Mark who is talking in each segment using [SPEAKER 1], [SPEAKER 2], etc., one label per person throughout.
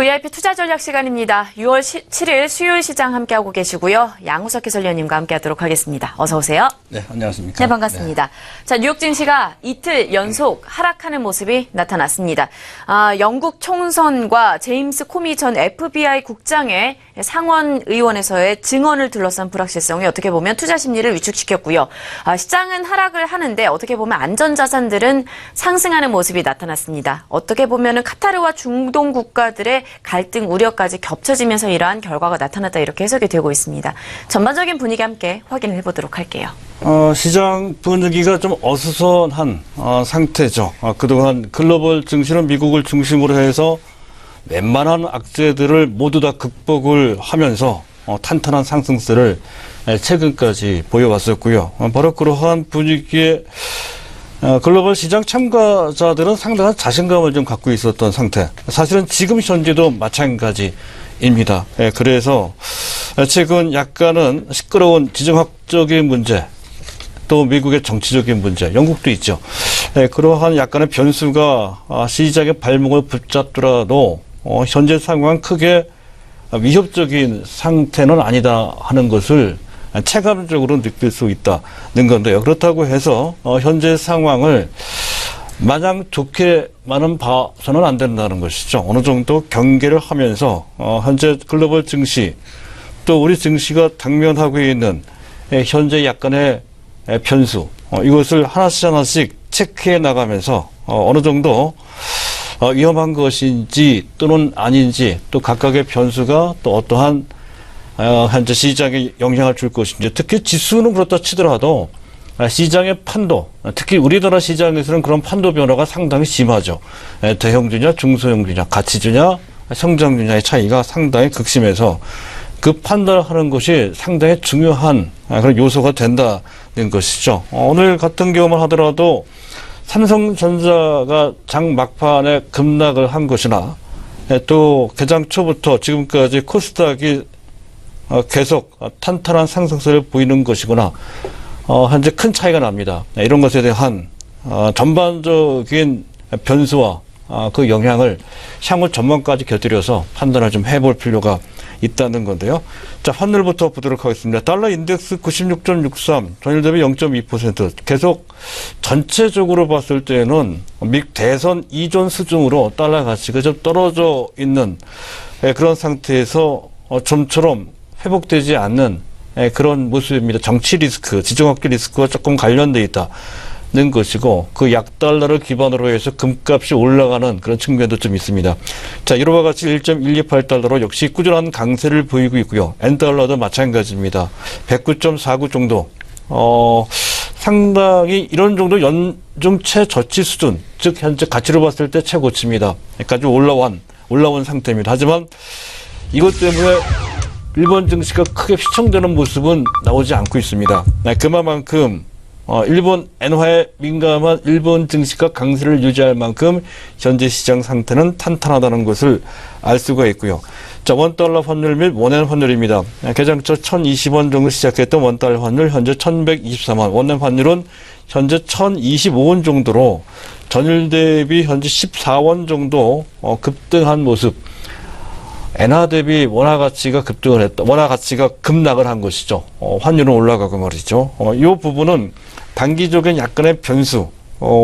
[SPEAKER 1] VIP 투자 전략 시간입니다. 6월 7일 수요일 시장 함께하고 계시고요. 양우석 해설위원님과 함께하도록 하겠습니다. 어서 오세요.
[SPEAKER 2] 네, 안녕하십니까.
[SPEAKER 1] 네, 반갑습니다. 네. 자, 뉴욕 증시가 이틀 연속 하락하는 모습이 나타났습니다. 영국 총선과 제임스 코미 전 FBI 국장의 상원 의원에서의 증언을 둘러싼 불확실성이 어떻게 보면 투자 심리를 위축시켰고요. 시장은 하락을 하는데 어떻게 보면 안전자산들은 상승하는 모습이 나타났습니다. 어떻게 보면 카타르와 중동 국가들의 갈등 우려까지 겹쳐지면서 이러한 결과가 나타났다 이렇게 해석이 되고 있습니다. 전반적인 분위기 함께 확인해 보도록 할게요.
[SPEAKER 2] 시장 분위기가 좀 어수선한 상태죠. 그동안 글로벌 증시는 미국을 중심으로 해서 웬만한 악재들을 모두 다 극복을 하면서 탄탄한 상승세를 최근까지 보여왔었고요. 바로 그러한 분위기에 글로벌 시장 참가자들은 상당한 자신감을 좀 갖고 있었던 상태. 사실은 지금 현재도 마찬가지입니다. 그래서 최근 약간은 시끄러운 지정학적인 문제, 또 미국의 정치적인 문제, 영국도 있죠. 그러한 약간의 변수가 시장의 발목을 붙잡더라도 현재 상황은 크게 위협적인 상태는 아니다 하는 것을 체감적으로 느낄 수 있다는 건데요. 그렇다고 해서 현재 상황을 마냥 좋게만은 봐서는 안 된다는 것이죠. 어느 정도 경계를 하면서 현재 글로벌 증시 또 우리 증시가 당면하고 있는 현재 약간의 변수 이것을 하나씩 체크해 나가면서 어느 정도 위험한 것인지 또는 아닌지 또 각각의 변수가 또 어떠한 현재 시장에 영향을 줄 것인지 특히 지수는 그렇다 치더라도 시장의 판도 특히 우리나라 시장에서는 그런 판도 변화가 상당히 심하죠. 대형주냐 중소형주냐 가치주냐 성장주냐의 차이가 상당히 극심해서 그 판단을 하는 것이 상당히 중요한 그런 요소가 된다는 것이죠. 오늘 같은 경우만 하더라도 삼성전자가 장 막판에 급락을 한 것이나 또 개장 초부터 지금까지 코스닥이 계속 탄탄한 상승세를 보이는 것이구나. 현재 큰 차이가 납니다. 이런 것에 대한 전반적인 변수와 그 영향을 향후 전망까지 곁들여서 판단을 좀 해볼 필요가 있다는 건데요. 자, 환율부터 보도록 하겠습니다. 달러 인덱스 96.63, 전일 대비 0.2%. 계속 전체적으로 봤을 때는 미 대선 이전 수준으로 달러 가치가 좀 떨어져 있는 그런 상태에서 좀처럼 회복되지 않는 그런 모습입니다. 정치 리스크, 지정학적 리스크와 조금 관련돼 있다는 것이고 그 약달러를 기반으로 해서 금값이 올라가는 그런 측면도 좀 있습니다. 자, 이와 같이 1.128달러로 역시 꾸준한 강세를 보이고 있고요. N달러도 마찬가지입니다. 109.49 정도. 상당히 이런 정도 연중 최저치 수준, 즉 현재 가치로 봤을 때 최고치입니다. 여기까지 올라온 상태입니다. 하지만 이것 때문에 일본 증시가 크게 휘청되는 모습은 나오지 않고 있습니다. 그만큼 일본 엔화에 민감한 일본 증시가 강세를 유지할 만큼 현재 시장 상태는 탄탄하다는 것을 알 수가 있고요. 자, 원달러 환율 및 원엔 환율입니다. 개장 초 1,020원 정도 시작했던 원달러 환율 현재 1,124원, 원엔 환율은 현재 1,025원 정도로 전일 대비 현재 14원 정도 급등한 모습. 엔화 대비 원화 가치가 급락을 한 것이죠. 환율은 올라가고 말이죠. 이 부분은 단기적인 약간의 변수,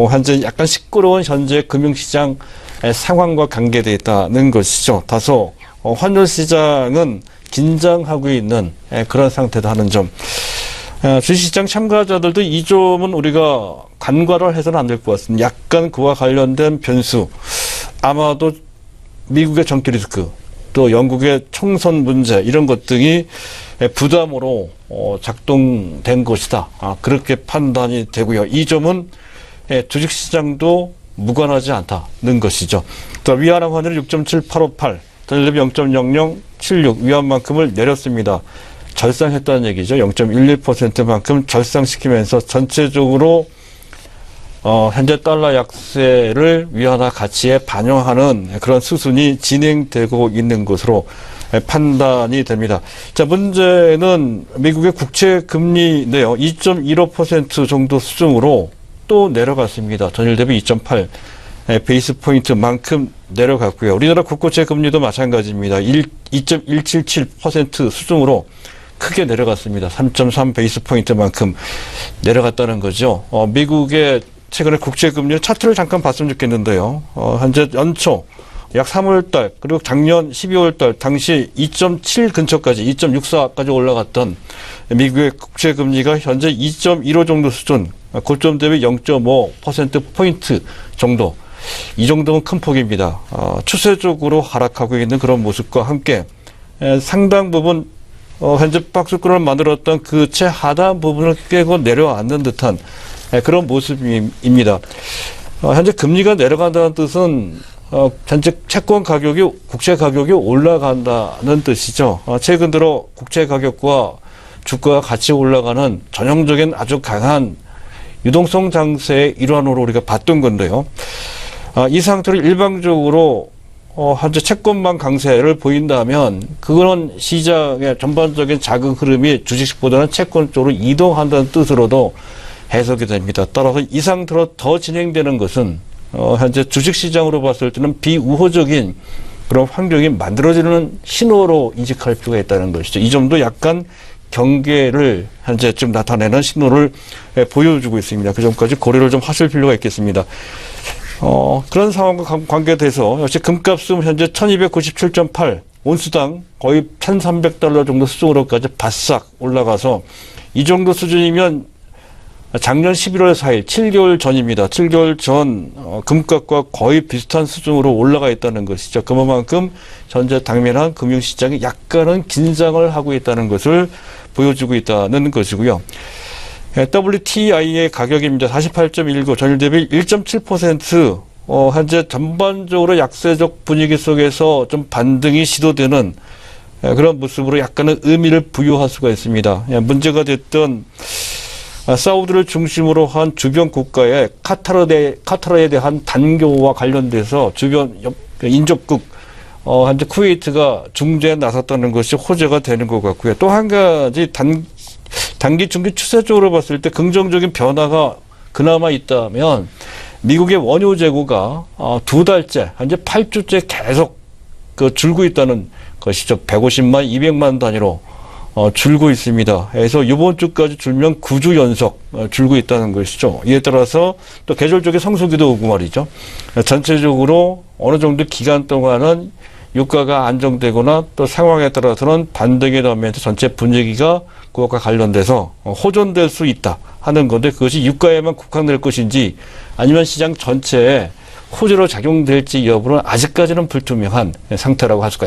[SPEAKER 2] 현재 약간 시끄러운 현재 금융시장 상황과 관계되어 있다는 것이죠. 다소 환율 시장은 긴장하고 있는 그런 상태다 하는 점. 주식시장 참가자들도 이 점은 우리가 간과를 해서는 안 될 것 같습니다. 약간 그와 관련된 변수, 아마도 미국의 정치 리스크, 또 영국의 총선 문제 이런 것 등이 부담으로 작동된 것이다. 그렇게 판단이 되고요. 이 점은 주식시장도 무관하지 않다는 것이죠. 또 위안화 환율 6.7858, 전일 대비 0.0076 위안만큼을 내렸습니다. 절상했다는 얘기죠. 0.11%만큼 절상시키면서 전체적으로 현재 달러 약세를 위안화 가치에 반영하는 그런 수순이 진행되고 있는 것으로 판단이 됩니다. 자, 문제는 미국의 국채 금리인데요. 2.15% 정도 수준으로 또 내려갔습니다. 전일 대비 2.8. 베이스 포인트만큼 내려갔고요. 우리나라 국고채 금리도 마찬가지입니다. 2.177% 수준으로 크게 내려갔습니다. 3.3 베이스 포인트만큼 내려갔다는 거죠. 미국의 최근에 국채 금리 차트를 잠깐 봤으면 좋겠는데요. 현재 연초 약 3월달 그리고 작년 12월달 당시 2.7 근처까지 2.64까지 올라갔던 미국의 국채 금리가 현재 2.15 정도 수준, 고점 대비 0.5%포인트 정도. 이 정도면 큰 폭입니다. 추세적으로 하락하고 있는 그런 모습과 함께 상당 부분 현재 박스권을 만들었던 그 최하단 부분을 깨고 내려앉는 듯한 그런 모습입니다. 현재 금리가 내려간다는 뜻은 현재 채권 가격이, 국채 가격이 올라간다는 뜻이죠. 최근 들어 국채 가격과 주가가 같이 올라가는 전형적인 아주 강한 유동성 장세의 일환으로 우리가 봤던 건데요. 이 상태를 일방적으로 현재 채권만 강세를 보인다면 그런 시장의 전반적인 자금 흐름이 주식보다는 채권 쪽으로 이동한다는 뜻으로도 해석이 됩니다. 따라서 이 상태로 더 진행되는 것은 현재 주식시장으로 봤을 때는 비우호적인 그런 환경이 만들어지는 신호로 인식할 필요가 있다는 것이죠. 이 점도 약간 경계를 현재 좀 나타내는 신호를 보여주고 있습니다. 그 점까지 고려를 좀 하실 필요가 있겠습니다. 그런 상황과 관계돼서 역시 금값은 현재 1297.8 온수당 거의 1300달러 정도 수준으로까지 바싹 올라가서 이 정도 수준이면 작년 11월 4일 7개월 전입니다. 7개월 전 금값과 거의 비슷한 수준으로 올라가 있다는 것이죠. 그만큼 현재 당면한 금융시장이 약간은 긴장을 하고 있다는 것을 보여주고 있다는 것이고요. WTI의 가격입니다. 48.19 전일 대비 1.7% 현재 전반적으로 약세적 분위기 속에서 좀 반등이 시도되는 그런 모습으로 약간의 의미를 부여할 수가 있습니다. 문제가 됐던 사우디를 중심으로 한 주변 국가의 카타르에 대한 단교와 관련돼서 주변 인접국 현재 쿠웨이트가 중재에 나섰다는 것이 호재가 되는 것 같고요. 또 한 가지 단기 중기 추세적으로 봤을 때 긍정적인 변화가 그나마 있다면 미국의 원유 재고가 2달째 현재 8주째 계속 줄고 있다는 것이죠. 150만, 200만 단위로 줄고 있습니다. 그래서 이번 주까지 줄면 9주 연속 줄고 있다는 것이죠. 이에 따라서 또 계절적인 성수기도 오고 말이죠. 전체적으로 어느 정도 기간 동안은 유가가 안정되거나 또 상황에 따라서는 반등이 나면서 전체 분위기가 그것과 관련돼서 호전될 수 있다 하는 건데 그것이 유가에만 국한될 것인지 아니면 시장 전체에 호재로 작용될지 여부는 아직까지는 불투명한 상태라고 할 수가 있습니다.